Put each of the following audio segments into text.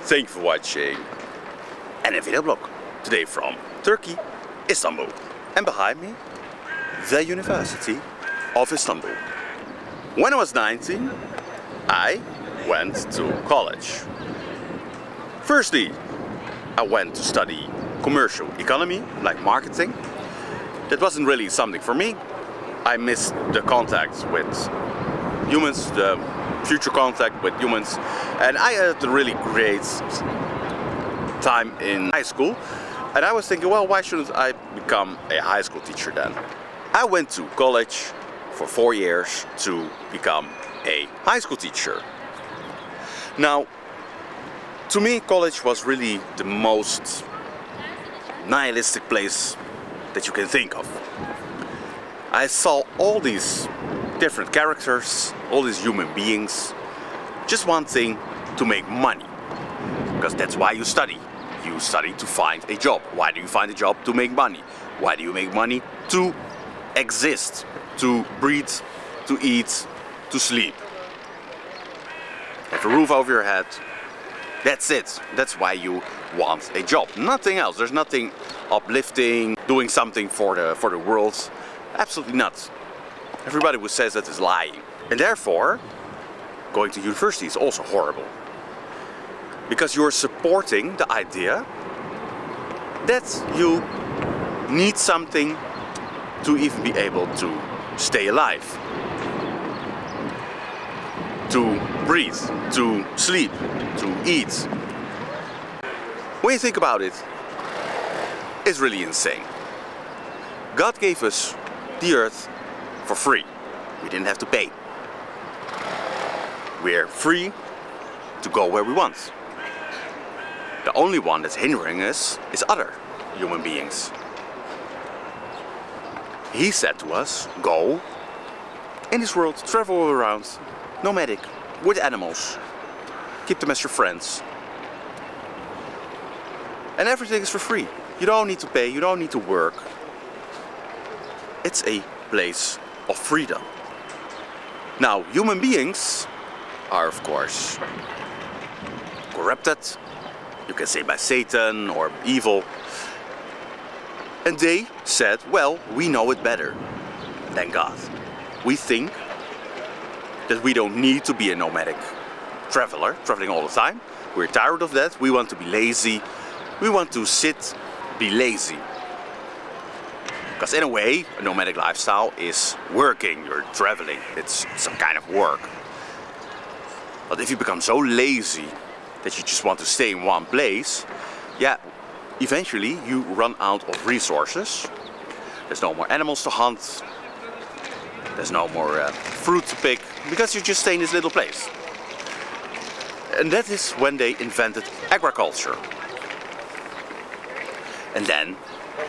Thank you for watching NN Videoblog. Today from Turkey, Istanbul. And behind me, the University of Istanbul. When I was 19, I went to college. Firstly, I went to study commercial economy, like marketing. That wasn't really something for me. I missed the contact with humans, the future contact with humans, and I had a really great time in high school. And I was thinking, well, why shouldn't I become a high school teacher then? I went to college for 4 years to become a high school teacher. Now, to me, college was really the most nihilistic place that you can think of. I saw all these different characters, all these human beings, just wanting to make money. Because that's why you study. You study to find a job. Why do you find a job? To make money. Why do you make money? To exist, to breathe, to eat, to sleep. Have a roof over your head. That's it. That's why you want a job. Nothing else. There's nothing uplifting, doing something for the world. Absolutely not. Everybody who says that is lying. And therefore, going to university is also horrible. Because you're supporting the idea that you need something to even be able to stay alive. To breathe, to sleep, to eat. When you think about it, it's really insane. God gave us the earth for free. We didn't have to pay. We're free to go where we want. The only one that's hindering us is other human beings. He said to us, go in this world, travel around, nomadic, with animals. Keep them as your friends. And everything is for free. You don't need to pay, you don't need to work. It's a place of freedom. Now, human beings are, of course, corrupted. You can say by Satan or evil. And they said, well, we know it better than God. We think that we don't need to be a nomadic traveler, traveling all the time. We're tired of that. We want to be lazy. We want to sit, be lazy. Because in a way, a nomadic lifestyle is working, you're traveling. It's some kind of work. But if you become so lazy that you just want to stay in one place, yeah, eventually you run out of resources. There's no more animals to hunt. There's no more fruit to pick, because you just stay in this little place. And that is when they invented agriculture. And then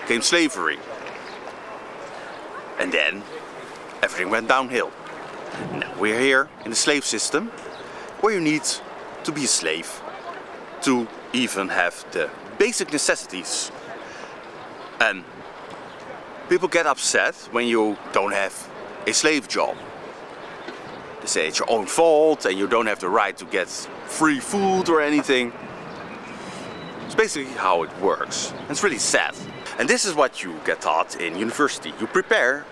came slavery. And then everything went downhill. Now we're here in the slave system, where you need to be a slave to even have the basic necessities. And people get upset when you don't have a slave job. They say it's your own fault and you don't have the right to get free food or anything. It's basically how it works. And it's really sad. And this is what you get taught in university. You prepare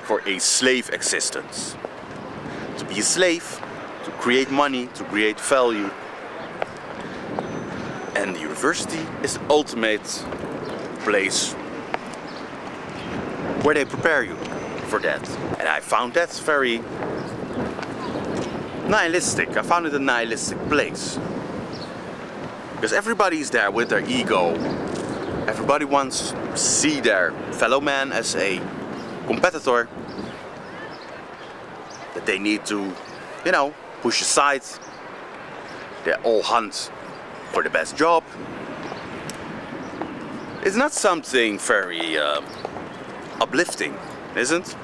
for a slave existence. To be a slave, to create money, to create value. And the university is the ultimate place where they prepare you for that. And I found that very nihilistic. I found it a nihilistic place. Because everybody's there with their ego. Everybody wants to see their fellow man as a competitor that they need to, push aside. They all hunt for the best job. It's not something very uplifting, isn't it?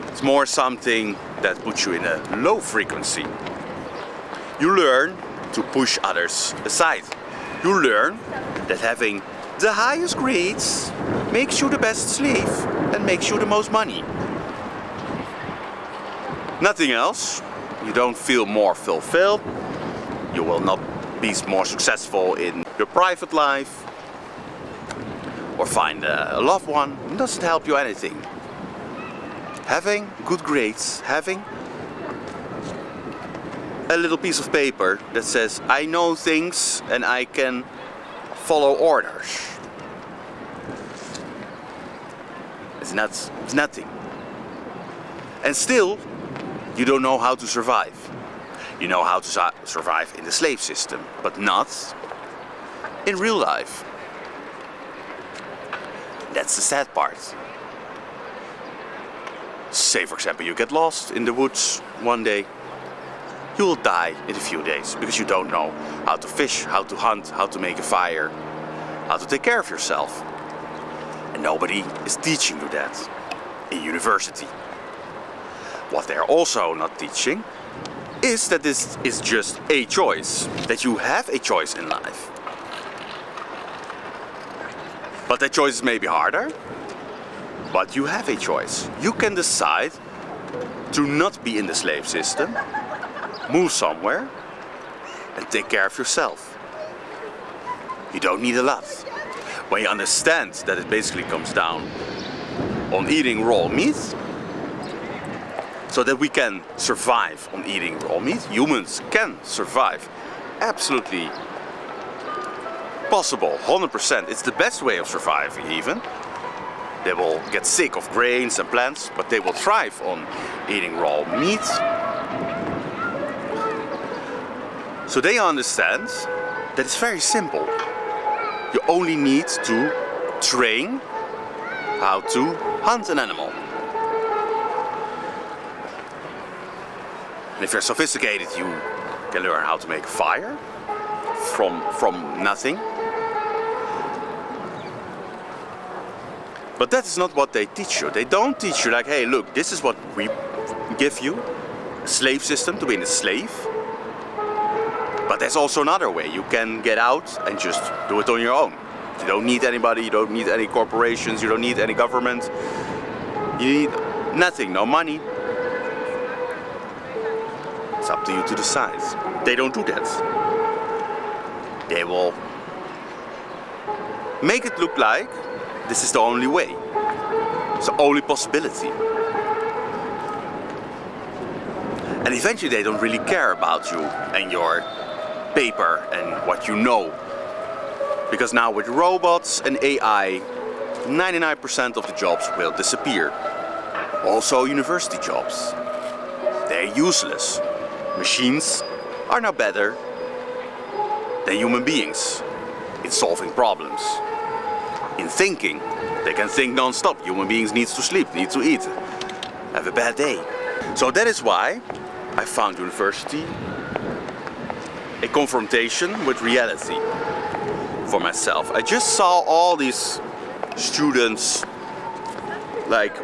It's more something that puts you in a low frequency. You learn to push others aside. You learn that having the highest grades makes you the best slave and makes you the most money. Nothing else. You don't feel more fulfilled. You will not be more successful in your private life or find a loved one. It doesn't help you anything. Having good grades, having a little piece of paper that says I know things and I can follow orders. It's nothing. And still, you don't know how to survive. You know how to survive in the slave system, but not in real life. That's the sad part. Say for example you get lost in the woods one day. You will die in a few days because you don't know how to fish, how to hunt, how to make a fire, how to take care of yourself. And nobody is teaching you that in university. What they're also not teaching is that this is just a choice, that you have a choice in life. But that choice is maybe harder, but you have a choice. You can decide to not be in the slave system, move somewhere and take care of yourself. You don't need a lot. When you understand that it basically comes down on eating raw meat, so that we can survive on eating raw meat, humans can survive. Absolutely possible, 100%. It's the best way of surviving even. They will get sick of grains and plants, but they will thrive on eating raw meat. So they understand that it's very simple. You only need to train how to hunt an animal. And if you're sophisticated, you can learn how to make a fire from nothing. But that is not what they teach you. They don't teach you like, hey, look, this is what we give you, a slave system to be a slave. But there's also another way. You can get out and just do it on your own. You don't need anybody, you don't need any corporations, you don't need any government. You need nothing, no money. It's up to you to decide. They don't do that. They will make it look like this is the only way. It's the only possibility. And eventually they don't really care about you and your paper and what you know. Because now with robots and AI, 99% of the jobs will disappear. Also university jobs. They're useless. Machines are now better than human beings in solving problems. In thinking, they can think non-stop. Human beings need to sleep, need to eat, have a bad day. So that is why I found university a confrontation with reality for myself. I just saw all these students like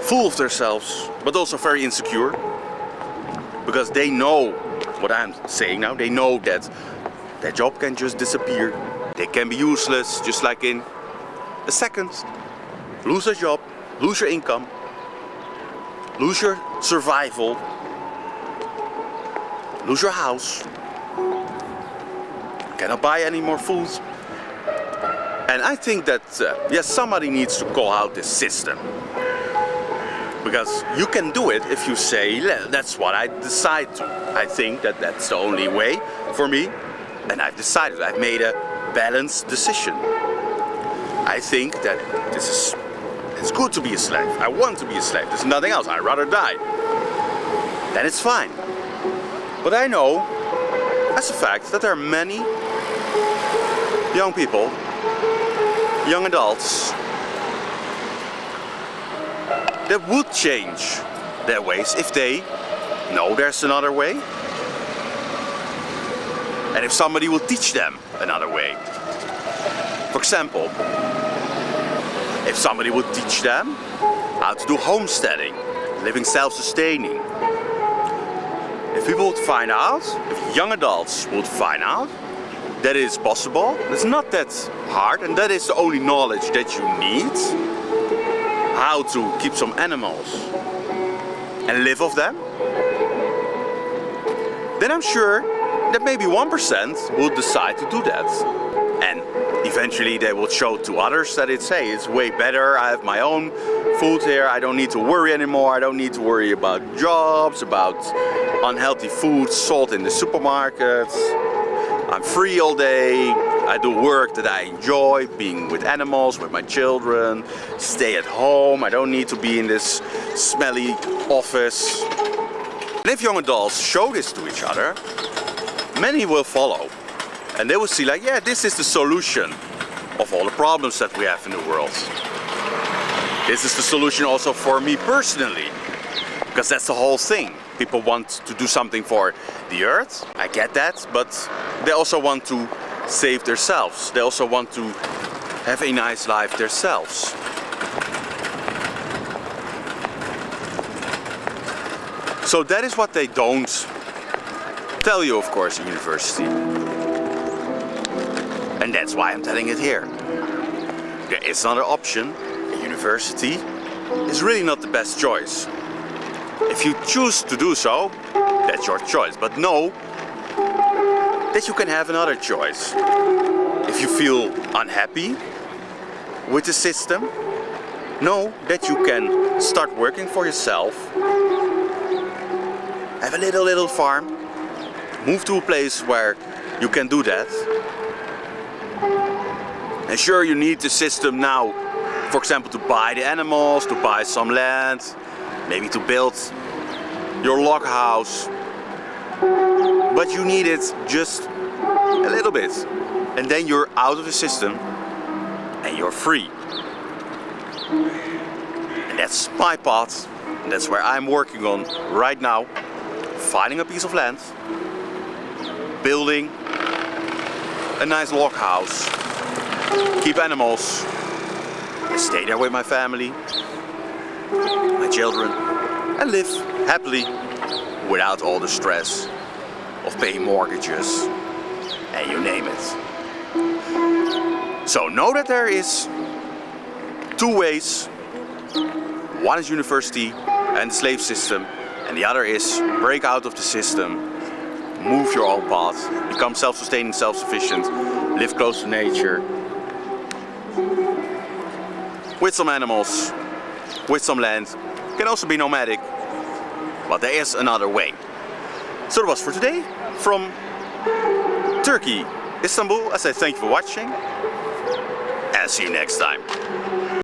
full of themselves, but also very insecure. Because they know what I'm saying now. They know that their job can just disappear. They can be useless just like in a second. Lose your job, lose your income, lose your survival, lose your house. Cannot buy any more food. And I think that, yes, somebody needs to call out this system. Because you can do it if you say, that's what I decide to. I think that that's the only way for me. And I've decided, I've made a balanced decision. I think that it's good to be a slave. I want to be a slave. There's nothing else. I'd rather die. Then it's fine. But I know, as a fact, that there are many young people, young adults, that would change their ways if they know there's another way. And if somebody will teach them another way. For example, if somebody would teach them how to do homesteading, living self-sustaining. If people would find out, if young adults would find out that it is possible, it's not that hard, and that is the only knowledge that you need, how to keep some animals and live off them, then I'm sure that maybe 1% will decide to do that. And eventually they will show to others that it's way better. I have my own food here. I don't need to worry anymore. I don't need to worry about jobs, about unhealthy food sold in the supermarkets. I'm free all day. I do work that I enjoy, being with animals, with my children, stay at home. I don't need to be in this smelly office. And if young adults show this to each other, many will follow. And they will see like, yeah, this is the solution of all the problems that we have in the world. This is the solution also for me personally. Because that's the whole thing. People want to do something for the earth, I get that, but they also want to save themselves. They also want to have a nice life themselves. So that is what they don't tell you, of course, in university. And that's why I'm telling it here. There is another option. A university is really not the best choice. If you choose to do so, that's your choice. But know that you can have another choice. If you feel unhappy with the system, know that you can start working for yourself. Have a little farm. Move to a place where you can do that. And sure, you need the system now, for example, to buy the animals, to buy some land, maybe to build your log house. But you need it just a little bit. And then you're out of the system and you're free. And that's my path. And that's where I'm working on right now. Finding a piece of land, building a nice log house, keep animals, stay there with my family, my children, and live happily without all the stress of paying mortgages and you name it. So know that there is two ways. One is university and the slave system, and the other is break out of the system, move your own path, become self-sustaining, self-sufficient, live close to nature, with some animals, with some land. Can also be nomadic, but there is another way. So that was for today from Turkey, Istanbul. I say thank you for watching and see you next time.